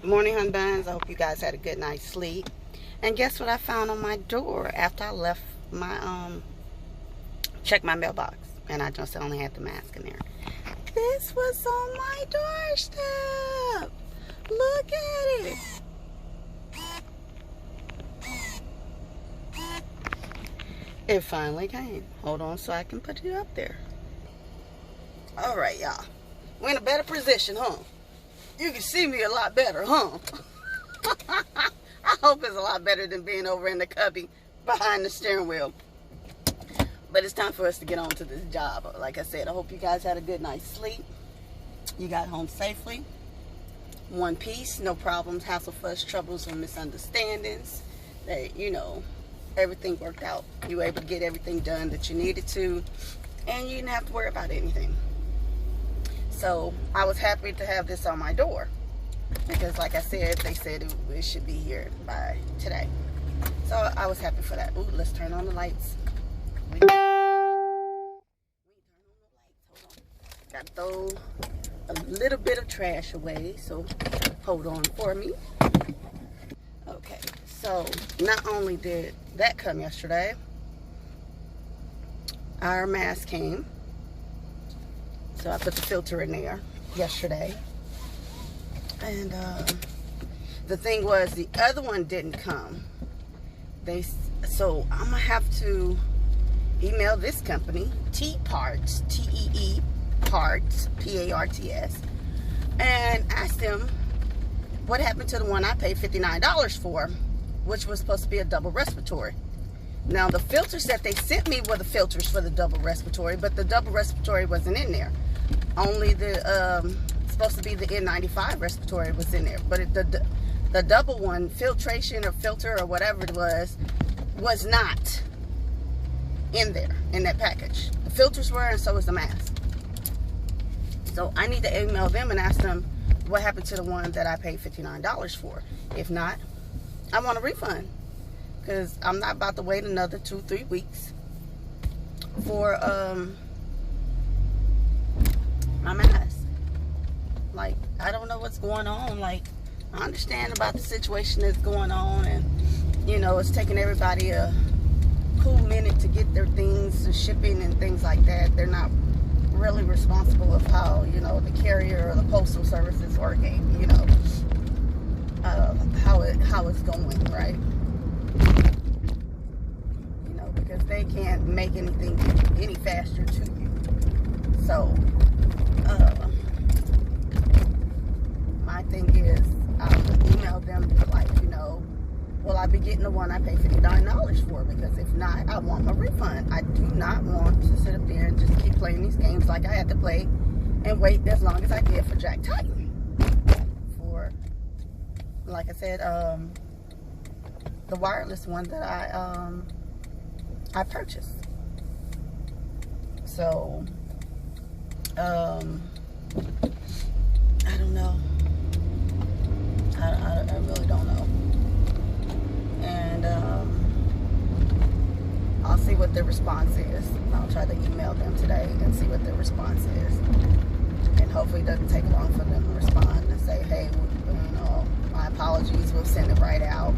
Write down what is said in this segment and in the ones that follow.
Good morning, hun buns. I hope you guys had a good night's sleep. And guess what I found on my door after I left my check my mailbox, and I just only had the mask in there. This was on my doorstep. Look at it. It finally came. Hold on so I can put it up there. All right, y'all. We're in a better position, huh? You can see me a lot better, huh? I hope it's a lot better than being over in the cubby behind the steering wheel. But it's time for us to get on to this job. Like I said, I hope you guys had a good night's sleep. You got home safely. One piece, no problems, hassle, fuss, troubles, or misunderstandings. That, you know, everything worked out. You were able to get everything done that you needed to. And you didn't have to worry about anything. So I was happy to have this on my door, because like I said, they said it should be here by today. So I was happy for that. Ooh, let's turn on the lights. Got to throw a little bit of trash away, so hold on for me. Okay, so not only did that come yesterday, our mask came. So I put the filter in there yesterday. And the thing was, the other one didn't come. So I'm going to have to email this company, T-Parts, T-E-E Parts, P-A-R-T-S, and ask them what happened to the one I paid $59 for, which was supposed to be a double respiratory. Now, the filters that they sent me were the filters for the double respiratory, but the double respiratory wasn't in there. Only the supposed to be the N95 respiratory was in there, but the double one, filtration or filter or whatever it was not in there in that package. The filters were, and so was the mask. So I need to email them and ask them what happened to the one that I paid $59 for. If not, I want a refund, because I'm not about to wait another 2-3 weeks for my mask. Like, I don't know what's going on. Like, I understand about the situation that's going on, and you know, it's taking everybody a cool minute to get their things, the shipping and things like that. They're not really responsible of how, you know, the carrier or the postal service is working, you know, how it's going, right? You know, because they can't make anything any faster to you. So my thing is, I'll email them, like, you know, will I be getting the one I paid $59 for? Because if not, I want my refund. I do not want to sit up there and just keep playing these games like I had to play and wait as long as I did for Jack Titan. For, like I said, the wireless one that I purchased. So I don't know. I really don't know. And I'll see what their response is. I'll try to email them today and see what their response is. And hopefully it doesn't take long for them to respond and say, hey, you know, my apologies, we'll send it right out.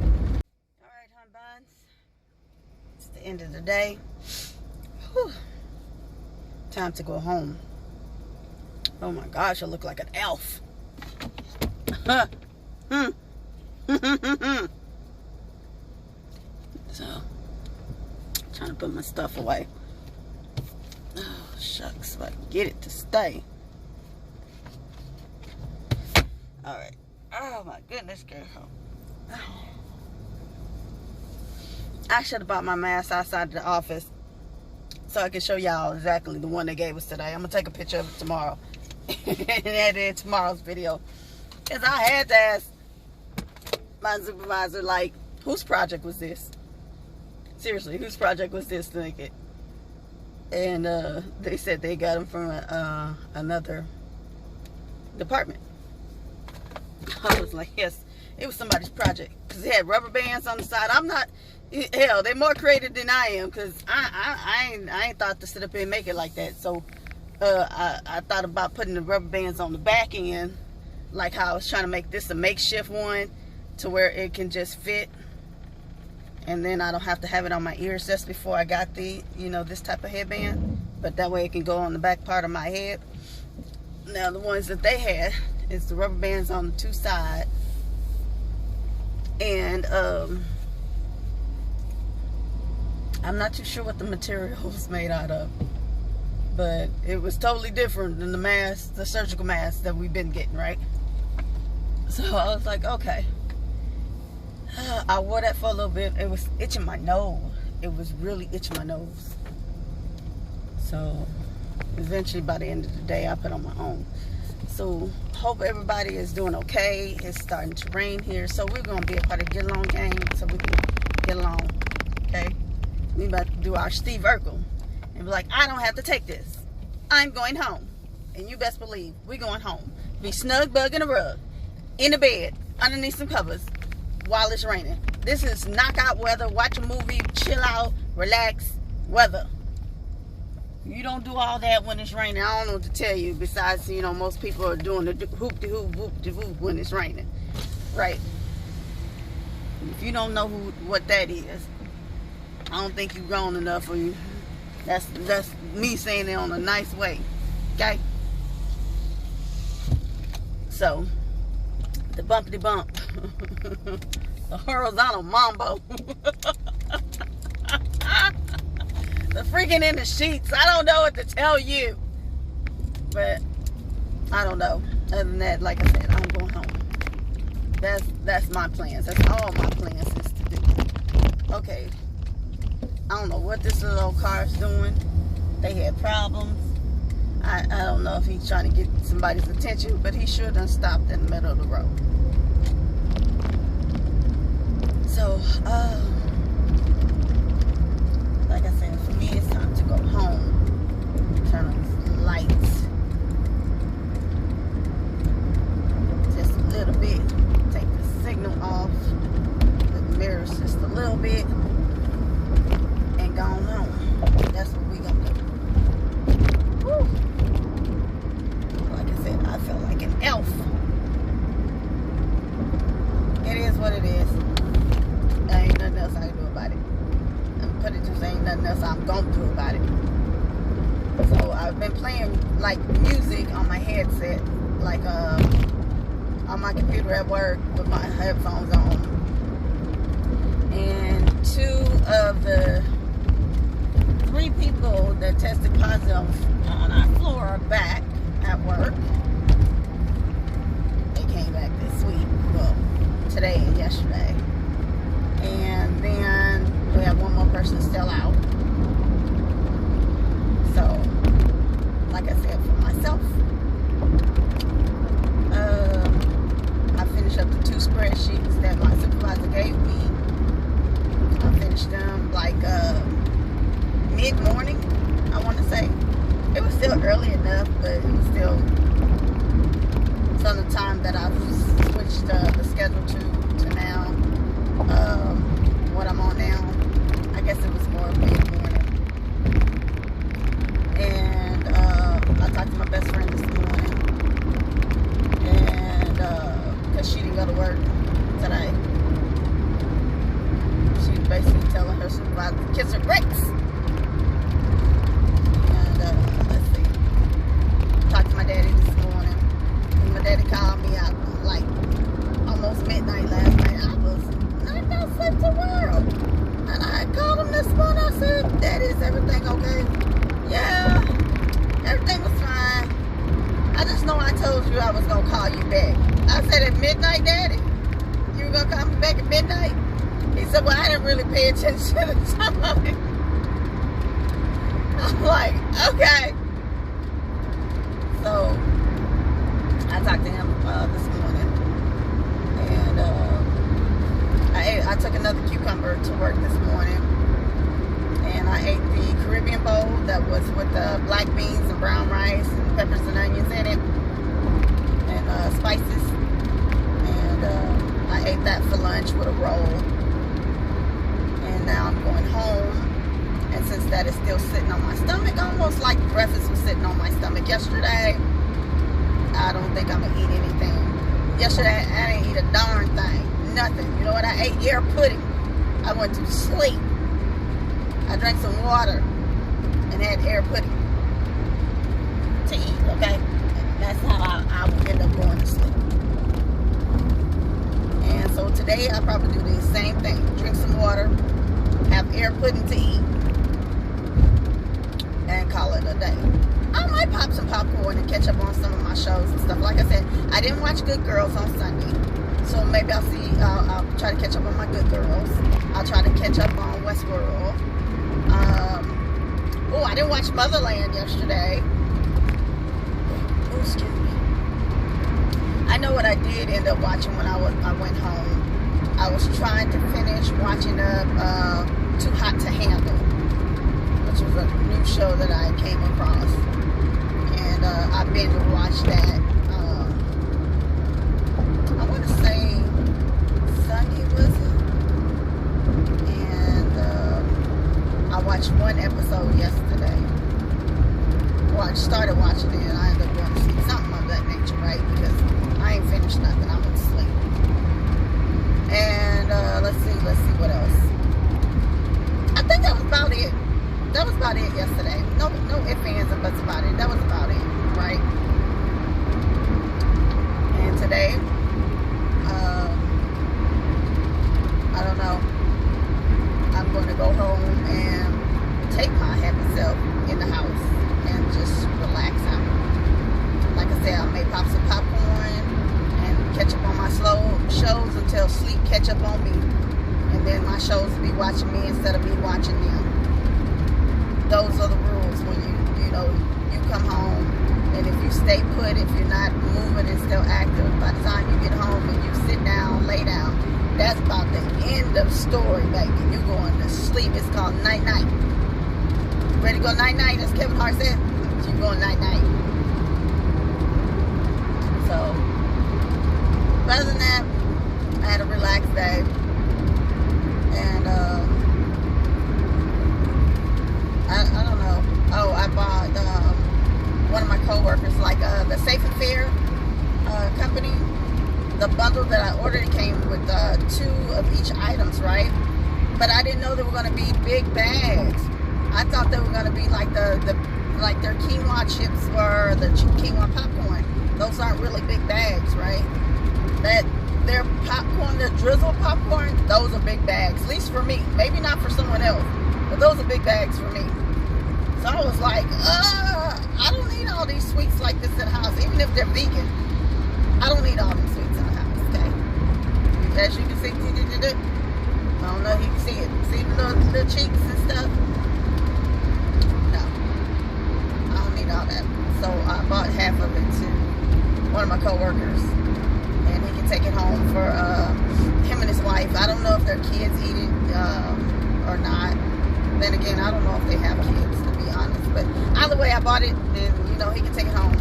All right, hun buns. It's the end of the day. Whew. Time to go home. Oh my gosh, I look like an elf. So, trying to put my stuff away. Oh, shucks, so I can get it to stay. Alright. Oh my goodness, girl. I should have bought my mask outside of the office so I can show y'all exactly the one they gave us today. I'm going to take a picture of it tomorrow and add it in tomorrow's video. Because I had to ask my supervisor, like, whose project was this? Seriously, whose project was this to make it? And they said they got them from another department. I was like, yes, it was somebody's project. Because it had rubber bands on the side. I'm not, hell, they're more creative than I am. Because I ain't thought to sit up here and make it like that. So I thought about putting the rubber bands on the back end like how I was trying to make this a makeshift one to where it can just fit, and then I don't have to have it on my ears. That's before I got the, you know, this type of headband, but that way it can go on the back part of my head. Now the ones that they had is the rubber bands on the two sides, and I'm not too sure what the material was made out of, but it was totally different than the mask, the surgical mask that we've been getting, right? So I was like, okay. I wore that for a little bit. It was itching my nose. It was really itching my nose. So eventually by the end of the day, I put on my own. So hope everybody is doing okay. It's starting to rain here, so we're going to be a part of Get Along gang so we can get along, okay? We about to do our Steve Urkel and be like, I don't have to take this. I'm going home. And you best believe we're going home. Be snug, bug, in a rug, in the bed, underneath some covers, while it's raining. This is knockout weather. Watch a movie, chill out, relax weather. You don't do all that when it's raining. I don't know what to tell you, besides, you know, most people are doing the hoop-de-hoop, whoop-de-whoop when it's raining, right? If you don't know what that is, I don't think you've grown enough for you. That's me saying it on a nice way, okay? So the bumpity bump, the horizontal mambo, the freaking in the sheets. I don't know what to tell you, but I don't know. Other than that, like I said, I'm going home. That's my plans. That's all my plans is to do. Okay, I don't know what this little old car's doing. They had problems. I don't know if he's trying to get somebody's attention, but he sure done stopped in the middle of the road. So, like I said, for me, it's time to go home. Turn on the lights. Just a little bit. Take the signal off. The mirrors just a little bit. And go on home. That's what we gonna do. Woo. Like I said, I feel like an elf. It is what it is. There ain't nothing else I can do about it. I'm put it to say ain't nothing else I'm gonna do about it. So I've been playing like music on my headset, like on my computer at work with my headphones on. And 2 of the 3 people that tested positive on our floor are back at work. They came back this week, well, today and yesterday. And then we have 1 more person still out. So, like I said, for myself, I finished up the 2 spreadsheets that my supervisor gave me. I finished them like mid-morning, I want to say. It was still early enough, but it was still from the time that I've switched the schedule to now. What I'm on now, I guess it was more mid-morning. And I talked to my best friend this morning, and because she didn't go to work today, she was basically telling her supervisor to kiss her bricks. And let's see, talked to my daddy this morning, and my daddy called me out like almost midnight last night. I was knocked out sleep to world. And I called him this morning. I said, Daddy, is everything okay? Yeah, everything was fine. I just know I told you I was going to call you back. I said, at midnight, Daddy? You were going to call me back at midnight? He said, well, I didn't really pay attention to the time. I'm like, okay. So, I talked to him this morning. And I took another cucumber to work this morning, and I ate the Caribbean bowl that was with black beans and brown rice and peppers and onions in it, and spices, and I ate that for lunch with a roll. And now I'm going home, and since that is still sitting on my stomach, almost like breakfast was sitting on my stomach yesterday, I don't think I'm going to eat anything Yesterday, I didn't eat a darn thing. Nothing. You know what? I ate air pudding. I went to sleep. I drank some water and had air pudding to eat, okay? That's how I would end up going to sleep. And so today, I'll probably do the same thing. Drink some water, have air pudding to eat, and call it a day. I might pop some popcorn and catch up on some of my shows and stuff. Like I said, I didn't watch Good Girls on Sunday, so maybe I'll try to catch up on my Good Girls. I'll try to catch up on Westworld. Oh, I didn't watch Motherland yesterday. Oh, excuse me. I know what I did end up watching when I went home. I was trying to finish watching Too Hot to Handle, which was a new show that I came across. And I binge watched that. I want to say Sunday, was it? And I watched one episode yesterday. Started watching it, and I ended up going to sleep. Something of that nature, right? Because I ain't finished nothing. I went to sleep. And let's see what else. I think that was about it. That was about it yesterday. No ifs, ands, and buts about it. That was about it, right? And today, I don't know. I'm going to go home and take my happy self in the house and just relax out. Like I said, I may pop some popcorn and catch up on my slow shows until sleep catch up on me. And then my shows will be watching me instead of me watching them. Those are the rules when you come home, and if you stay put, if you're not moving and still active, by the time you get home and you sit down, lay down, that's about the end of story, baby. You're going to sleep. It's called night-night. Ready to go night-night, as Kevin Hart said? You're going night-night. So, other than that, I had a relaxed day. And, I don't know. Oh, I bought one of my co-workers, like the Safe and Fair company. The bundle that I ordered came with 2 of each items, right? But I didn't know they were going to be big bags. I thought they were going to be like like their quinoa chips or the quinoa popcorn. Those aren't really big bags, right? Their popcorn, their drizzle popcorn, those are big bags. At least for me. Maybe not for someone else, but those are big bags for me. So I was like, I don't need all these sweets like this in the house, even if they're vegan. I don't need all these sweets in the house, okay? As you can see, I don't know if you can see it. See the little cheeks and stuff? No. I don't need all that. So I bought half of it to one of my co-workers. And he can take it home for him and his wife. I don't know if their kids eat it or not. Then again, I don't know if they have kids, to be honest. But either way, I bought it, and he can take it home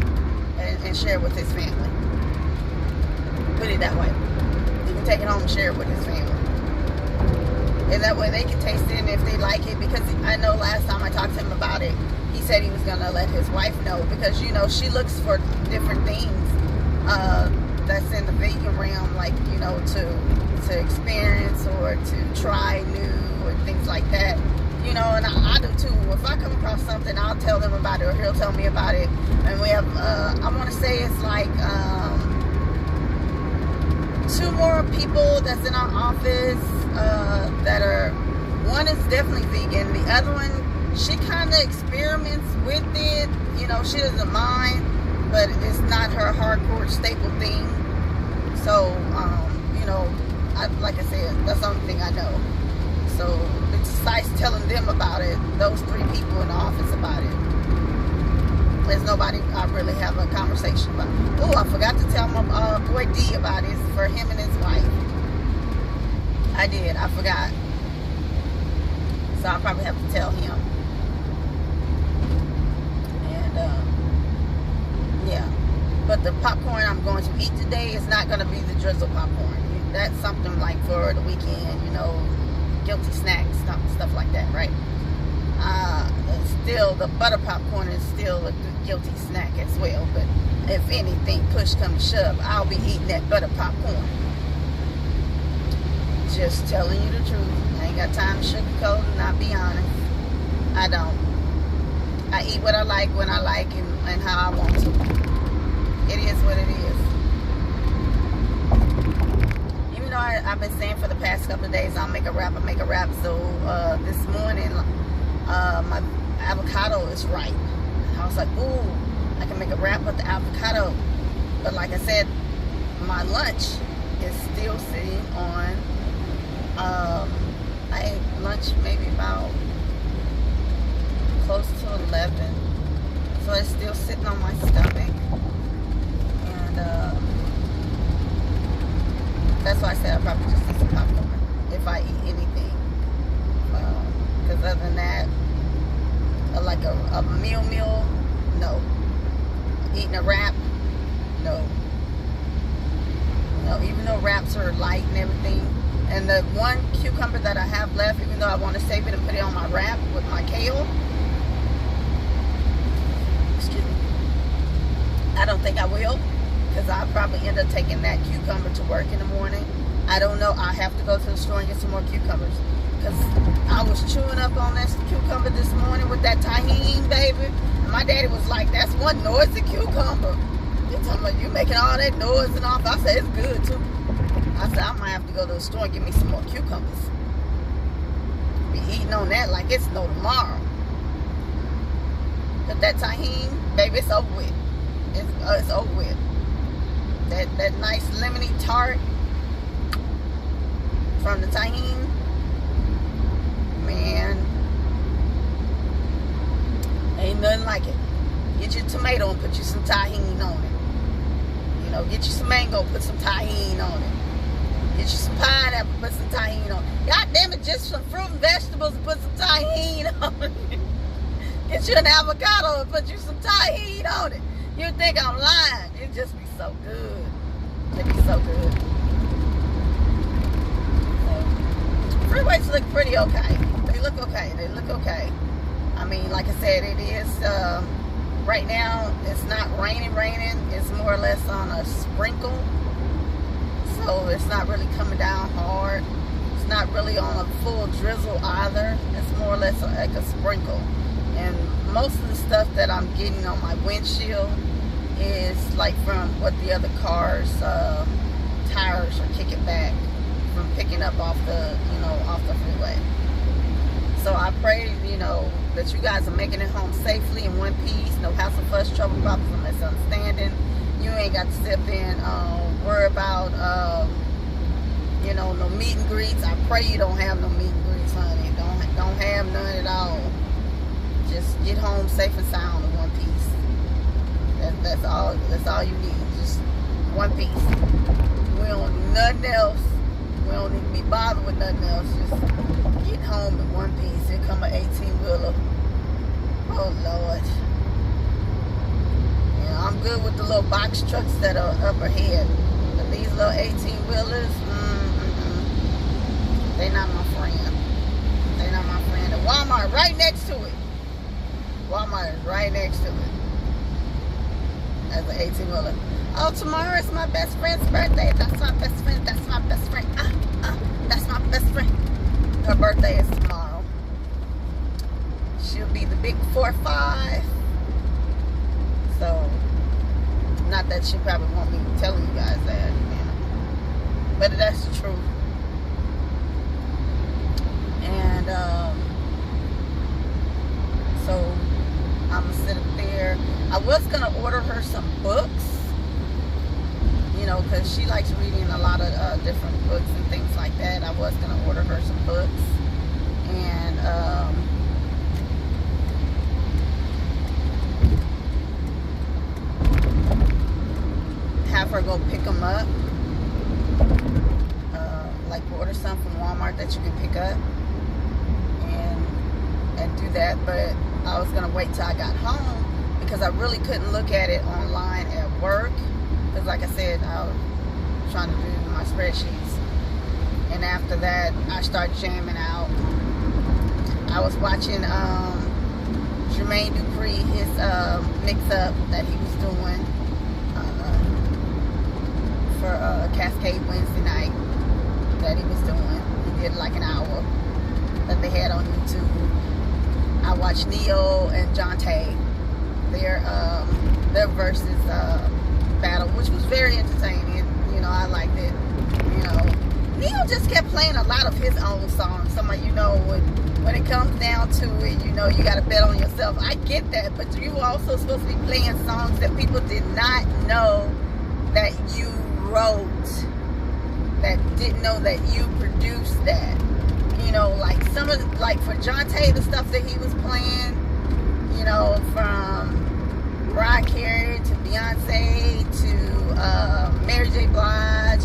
and share it with his family. Put it that way. He can take it home and share it with his family. And that way they can taste it, and if they like it, because I know last time I talked to him about it, he said he was going to let his wife know, because, she looks for different things that's in the vegan realm, like, to experience or to try new or things like that. And I do too. If I come across something, I'll tell them about it, or he'll tell me about it. And we have, I want to say it's like 2 more people that's in our office that are, one is definitely vegan. The other one, she kind of experiments with it. She doesn't mind, but it's not her hardcore staple thing. So, like I said, that's the only thing I know. So, besides telling them about it, those 3 people in the office about it, there's nobody I really have a conversation about. Oh, I forgot to tell my boy D about it, for him and his wife. I did. I forgot. So I'll probably have to tell him. And, yeah. But the popcorn I'm going to eat today is not going to be the drizzle popcorn. That's something like for the weekend, guilty snacks, stuff like that, right? Still, the butter popcorn is still a good guilty snack as well. But if anything, push come to shove, I'll be eating that butter popcorn. Just telling you the truth. I ain't got time to sugarcoat and I'll be honest. I don't. I eat what I like when I like and how I want to. It is what it is. Even though I've been saying for the past couple of days I'll make a wrap. So this morning my avocado is ripe. I was like, ooh, I can make a wrap with the avocado. But like I said, my lunch is still sitting on. I ate lunch maybe about close to 11, so it's still sitting on my stomach, and that's why I said I'll probably just eat some popcorn if I eat anything, because other than that, like a meal, no. Eating a wrap, no. Even though wraps are light and everything, and the one cucumber that I have left, even though I want to save it and put it on my wrap with my kale, I don't think I will, because I'll probably end up taking that cucumber to work in the morning. I don't know. I have to go to the store and get some more cucumbers, because I was chewing up on this cucumber this morning with that tahini, baby. And my daddy was like, "That's one noisy cucumber." He's talking about you making all that noise and all. I said, "It's good too." I said, "I might have to go to the store and get me some more cucumbers." Be eating on that like it's no tomorrow. But that tahini, baby, it's over with. It's over with. That nice lemony tart from the tahini, man, ain't nothing like it. Get your tomato and put you some tahini on it. Get you some mango, put some tahini on it. Get you some pineapple, put some tahini on it. God damn it, just some fruit and vegetables and put some tahini on it. Get you an avocado and put you some tahini on it. You think I'm lying. It just be so good. It be so good. So, freeways look pretty okay. They look okay. I mean, like I said, it is, right now, it's not raining. It's more or less on a sprinkle. So it's not really coming down hard. It's not really on a full drizzle either. It's more or less like a sprinkle. And most of the stuff that I'm getting on my windshield is like from what the other cars' tires are kicking back from picking up off the freeway. So I pray, that you guys are making it home safely in one piece. No hassle, fuss, trouble, problems, or misunderstanding. You ain't got to step in, worry about, no meet and greets. I pray you don't have no meet and greets, honey. Don't have none at all. Just get home safe and sound in one piece. That's all you need. Just one piece. We don't need nothing else. We don't need to be bothered with nothing else. Just get home in one piece. Here come an 18-wheeler. Oh Lord. I'm good with the little box trucks that are up ahead. But these little 18-wheelers, they not my friend. They not my friend. The Walmart right next to it. Walmart is right next to it. As an 18-wheeler. Oh, tomorrow is my best friend's birthday. That's my best friend. That's my best friend. That's my best friend. Her birthday is tomorrow. She'll be the big 4-5. So, not that she probably won't be telling you guys that, but that's the truth. And so I'm gonna sit up there. I was gonna order her some books, because she likes reading a lot of different books and things like that. I was gonna order her some books, and have her go pick them up, like order some from Walmart that you can pick up, and do that. But I was gonna wait till I got home, because I really couldn't look at it online at work, because like I said, I was trying to do my spreadsheets, and after that I started jamming out. I was watching Jermaine Dupri, his mix-up that he was doing for Cascade Wednesday night that he was doing. He did like an hour that they had on YouTube. I watched Neo and Jonte, their versus battle, which was very entertaining. You know, I liked it. You know, Neo just kept playing a lot of his own songs. Some of, you know, when it comes down to it, you know, you got to bet on yourself. I get that, but you were also supposed to be playing songs that people did not know that you wrote, that didn't know that you produced that. You know, like some of, like for Jonte, the stuff that he was playing, you know, from Mariah Carey to Beyonce to Mary J. Blige,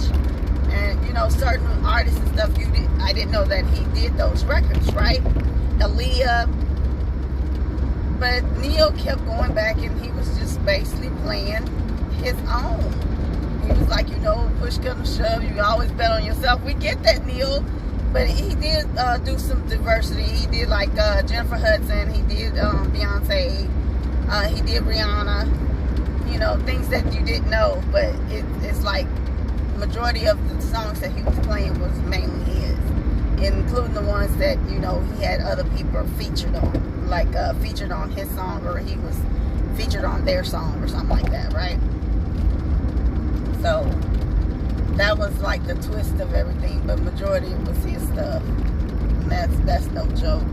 and you know, certain artists and stuff. I didn't know that he did those records, right? Aaliyah, but Neo kept going back, and he was just basically playing his own. He was like, you know, push come to shove, you always bet on yourself. We get that, Neo. But he did do some diversity. He did like Jennifer Hudson. He did Beyonce. He did Rihanna. You know, things that you didn't know. But it's like majority of the songs that he was playing was mainly his, including the ones that, you know, he had other people featured on, like featured on his song, or he was featured on their song or something like that, right? So that was like the twist of everything, but majority was his stuff. And that's no joke.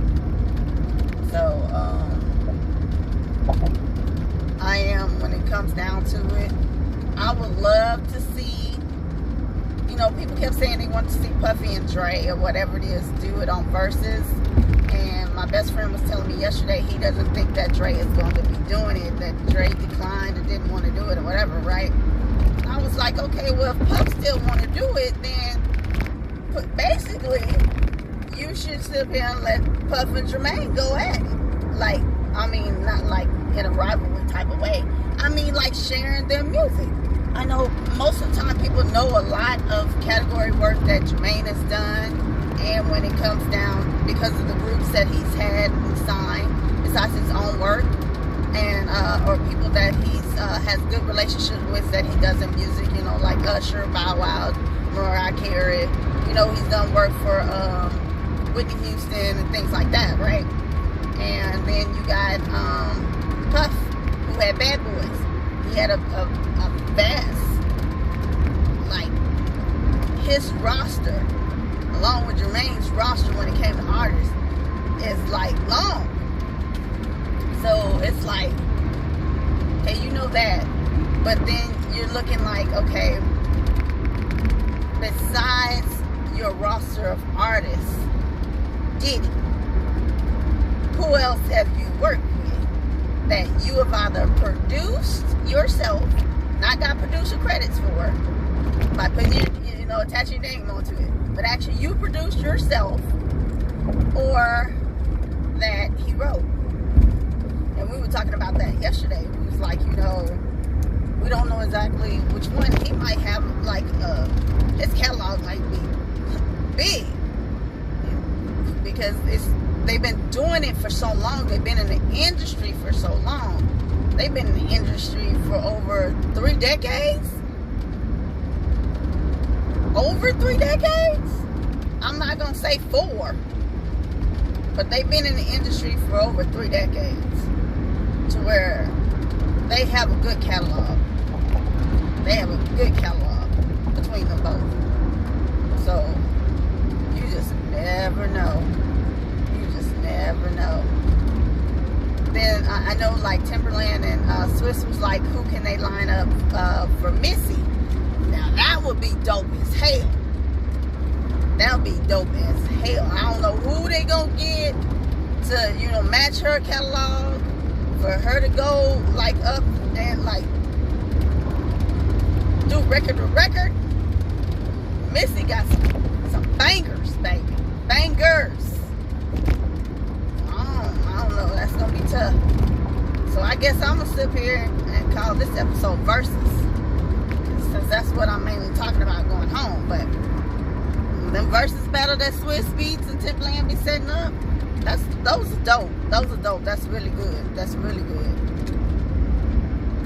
So I am, when it comes down to it, I would love to see, you know, people kept saying they want to see Puffy and Dre or whatever it is do it on Versus. And my best friend was telling me yesterday he doesn't think that Dre is going to be doing it, that Dre declined or didn't want to do it or whatever, right? I was like, okay, well, if Puff still want to do it, then basically you should sit here and let Puff and Jermaine go at it. Like, I mean, not like in a rivalry type of way. I mean, like sharing their music. I know most of the time people know a lot of category work that Jermaine has done, and when it comes down, because of the groups that he's had and signed, besides his own work, and or people that he's has good relationships with that he does in music, you know, like Usher, Bow Wow, Mariah Carey. You know, he's done work for Whitney Houston and things like that, right? And then you got Puff, who had Bad Boys. He had a vast, like, his roster, along with Jermaine's roster when it came to artists, is like long. So it's like, okay, you know that, but then you're looking like, okay, besides your roster of artists, Diddy, who else have you worked with that you have either produced yourself, not got producer credits for, by putting your, you know, attaching your name onto it, but actually you produced yourself, or that he wrote? And we were talking about that yesterday. We was like, you know, we don't know exactly which one. He might have, like, his catalog might be big, because they've been doing it for so long. They've been in the industry for so long. They've been in the industry for over 3 decades. Over 3 decades? I'm not going to say 4. But they've been in the industry for over 3 decades. To where they have a good catalog. They have a good catalog between them both. So, you just never know. You just never know. Then, I know, like, Timbaland and Swiss was like, who can they line up for Missy? Now, that would be dope as hell. That would be dope as hell. I don't know who they gonna get to, you know, match her catalog, for her to go, like, up and, like, do record to record. Missy got some bangers, baby. Bangers. I don't know. That's going to be tough. So I guess I'm going to sit here and call this episode Versus, since that's what I'm mainly talking about going home. But them Versus battle that Swizzbeats and Timbaland be setting up, Those are dope. Those are dope. That's really good. That's really good.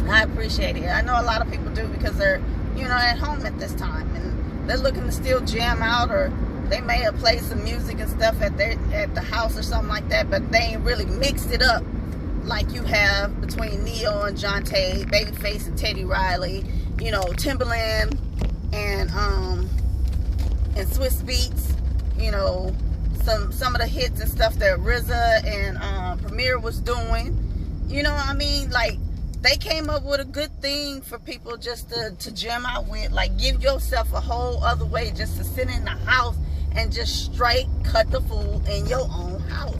I appreciate it. I know a lot of people do because they're, you know, at home at this time and they're looking to still jam out, or they may have played some music and stuff at the house or something like that, but they ain't really mixed it up like you have between Neo and Jonte, Babyface and Teddy Riley, you know, Timbaland and Swizzbeats, you know, some of the hits and stuff that RZA and Premier was doing. You know what I mean? Like, they came up with a good thing for people just to jam out with. Like, give yourself a whole other way just to sit in the house and just straight cut the fool in your own house.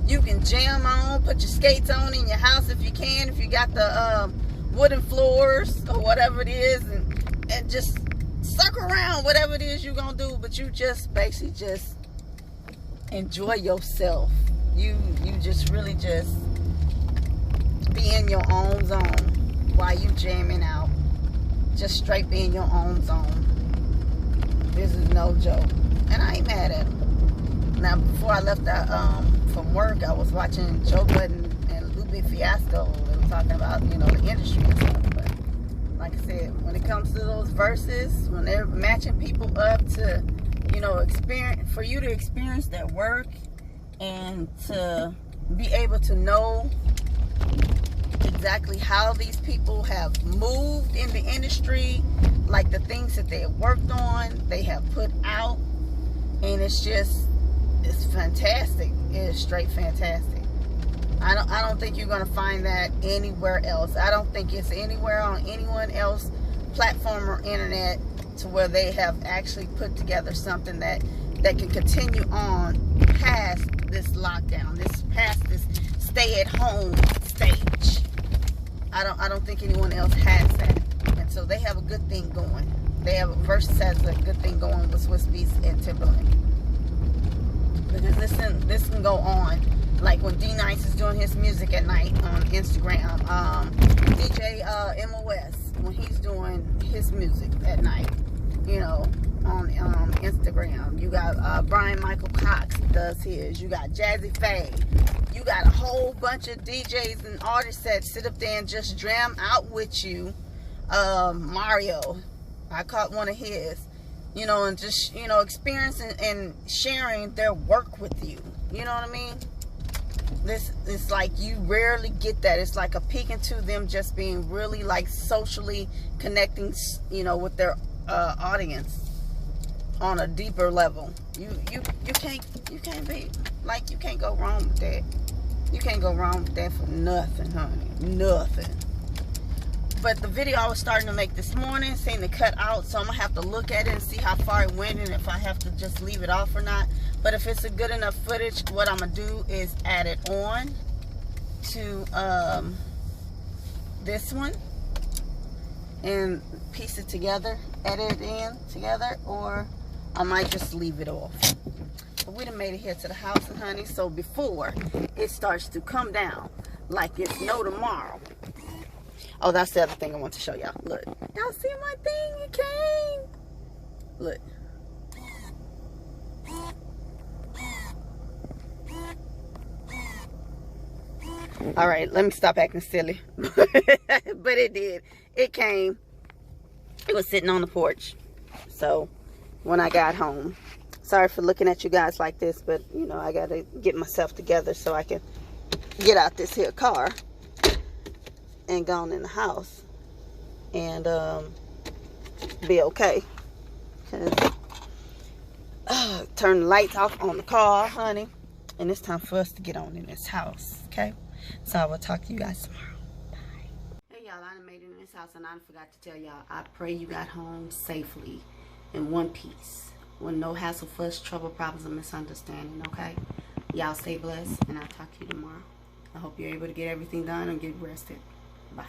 You can jam on, put your skates on in your house if you can, if you got the wooden floors or whatever it is, and just suck around whatever it is you're gonna do, but you just basically just enjoy yourself. You just really just be in your own zone while you jamming out. Just straight be in your own zone. This is no joke. And I ain't mad at him. Now, before I left from work, I was watching Joe Budden and Lupe Fiasco. They were talking about, you know, the industry and stuff. But like I said, when it comes to those verses, when they're matching people up to, you know, for you to experience their work and to be able to know exactly how these people have moved in the industry, like the things that they have worked on, they have put out, and it's fantastic. It is straight fantastic. I don't think you're gonna find that anywhere else. I don't think it's anywhere on anyone else platform or internet to where they have actually put together something that can continue on past this lockdown, past this stay at home stage. I don't think anyone else has that. And so they have a good thing going. Verzuztv has a good thing going with Swizzbeats and Timbaland. Because this can go on. Like when D-Nice is doing his music at night on Instagram. DJ MOS, when he's doing his music at night, you know, on Instagram. You got Brian Michael Cox does his. You got Jazzy Faye. You got a whole bunch of DJs and artists that sit up there and just jam out with you. Mario, I caught one of his, you know, and just, you know, experiencing and sharing their work with you. You know what I mean? It's like you rarely get that. It's like a peek into them just being really like socially connecting, you know, with their audience on a deeper level. You can't be like, you can't go wrong with that. You can't go wrong with that for nothing, honey. Nothing. But the video I was starting to make this morning seemed to cut out, so I'm gonna have to look at it and see how far it went and if I have to just leave it off or not. But if it's a good enough footage, what I'm gonna do is add it on to this one and piece it together, edit it in together, or I might just leave it off. But we done made it here to the house, and honey, so before it starts to come down like it's no tomorrow. Oh, that's the other thing I want to show y'all. Look, y'all see my thing? It came. Look. All right, let me stop acting silly. But it did. It came. It was sitting on the porch. So when I got home, sorry for looking at you guys like this, but you know, I got to get myself together so I can get out this here car and gone in the house and be okay. Turn the lights off on the car, honey, and it's time for us to get on in this house. Okay, so I will talk to you guys tomorrow. Bye. Hey y'all, I done made it in this house, and I forgot to tell y'all, I pray you got home safely in one piece with no hassle, fuss, trouble, problems, or misunderstanding. Okay, y'all stay blessed, and I'll talk to you tomorrow. I hope you're able to get everything done and get rested. Bye.